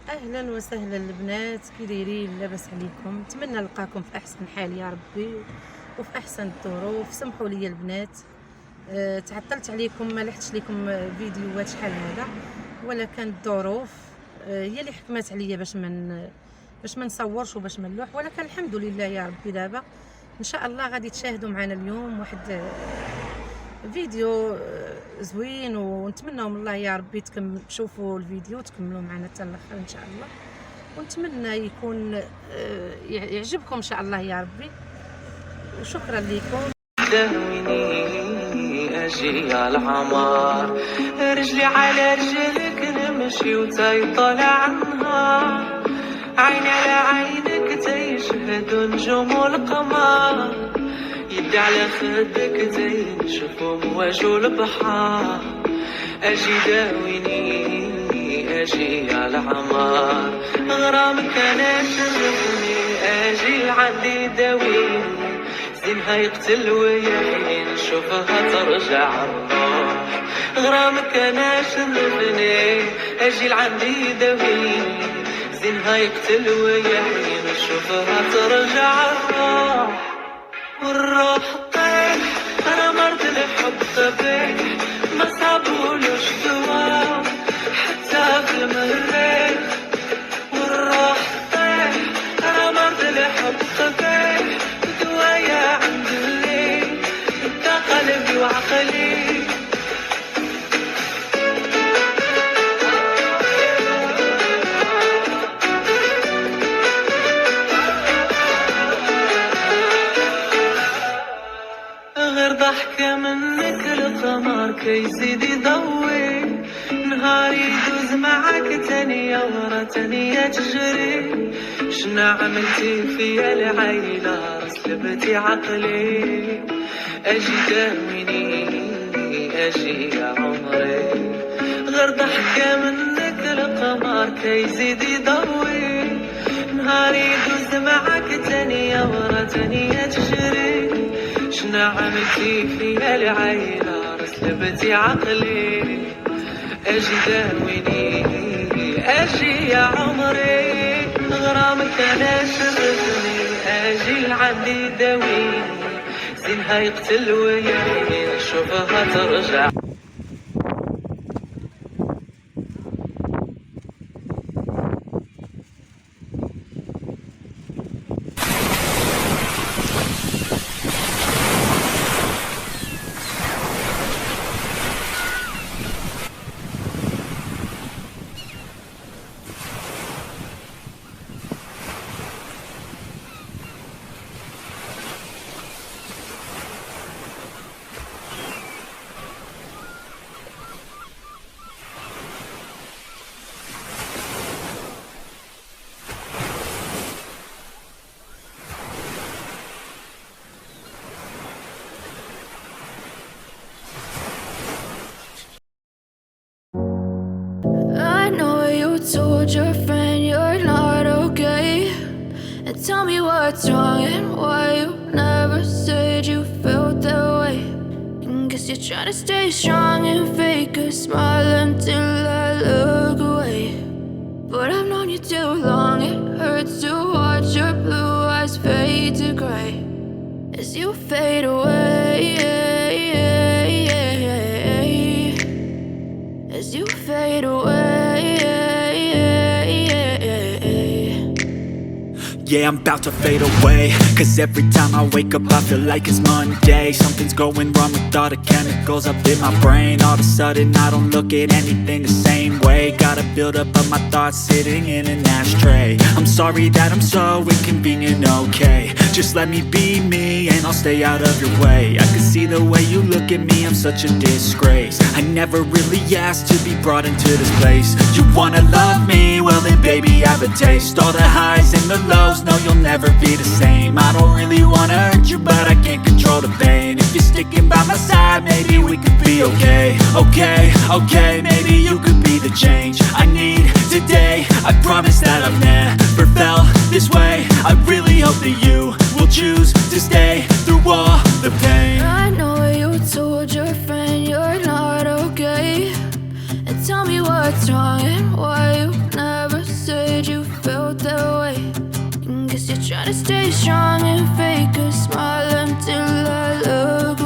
اهلا وسهلا البنات، كي دايرين؟ لاباس عليكم؟ نتمنى نلقاكم في احسن حال يا ربي وفي احسن الظروف. سمحوا لي البنات، تعطلت عليكم، ما لحقتش لكم فيديوهات شحال هذا، ولا كانت الظروف هي اللي حكمت عليا باش ما نصورش وباش ما نلوح. ولكن الحمد لله يا ربي دابا ان شاء الله غادي تشاهدوا معنا اليوم واحد فيديو زوين، ونتمنى من الله يا ربي تشوفوا الفيديو وتكملوا معنا حتى الاخر ان شاء الله، ونتمنى يكون يعجبكم ان شاء الله يا ربي، وشكرا لكم. داويني اجي على العمار، رجلي على رجلك نمشي وتيطلع عنها، عيني على عينك تيشهدوا نجوم القمر، يدي على خدك تينشفوا مواج البحر، اجي داويني اجي على العمار، غرامك انا شرفني اجي لعندي داويني، زينها يقتل ويحيي نشوفها ترجع الروح، غرامك انا شرفني اجي لعندي داويني، زينها يقتل ويحيي نشوفها ترجع الروح، والروح طيح انا مرض الحب قبيح، ما صابولوش دوا حتى في المريخ، والروح طيح انا مرض الحب قبيح، دوايا عند الليل انت قلبي وعقلي. غير ضحكة منك القمر كيزيد يضوي، نهاري يدوز معاك تانية ورا تانية تجري، شنا عملتي فيا العيلة سلبتي عقلي، اجي داويني اجي يا عمري، غير ضحكة منك القمر كيزيد يضوي، نهاري يدوز معاك تانية ورا تانية تجري، شنا عملتي فيا العيلة سلبتي عقلي، اجي داويني اجي يا عمري، غرامك انا شرفني اجي لعندي داويني، زينها يقتل ويحيي نشوفها ترجع. Told your friend you're not okay, and tell me what's wrong and why you never said you felt that way. And guess you're trying to stay strong and fake a smile until I look away. But I've known you too long, it hurts to watch your blue eyes fade to gray as you fade away, as you fade away. Yeah, I'm about to fade away, cause every time I wake up I feel like it's Monday. Something's going wrong with all the chemicals up in my brain. All of a sudden I don't look at anything the same way. Gotta build up of my thoughts sitting in an ashtray. I'm sorry that I'm so inconvenient, okay, just let me be me and I'll stay out of your way. I can see the way you look at me, I'm such a disgrace. I never really asked to be brought into this place. You wanna love me? Well then baby I have a taste. All the highs and the lows, no you'll never be the same. I don't really wanna hurt you but I can't control the pain. If you're sticking by my side maybe we could be okay. Okay, maybe you could be the change I need today. I promise that I've never felt this way. I really hope that you will choose to stay through all the pain. I know you told your friend you're not okay, and tell me what's wrong and why you never said that way. And guess you're trying to stay strong and fake a smile until I look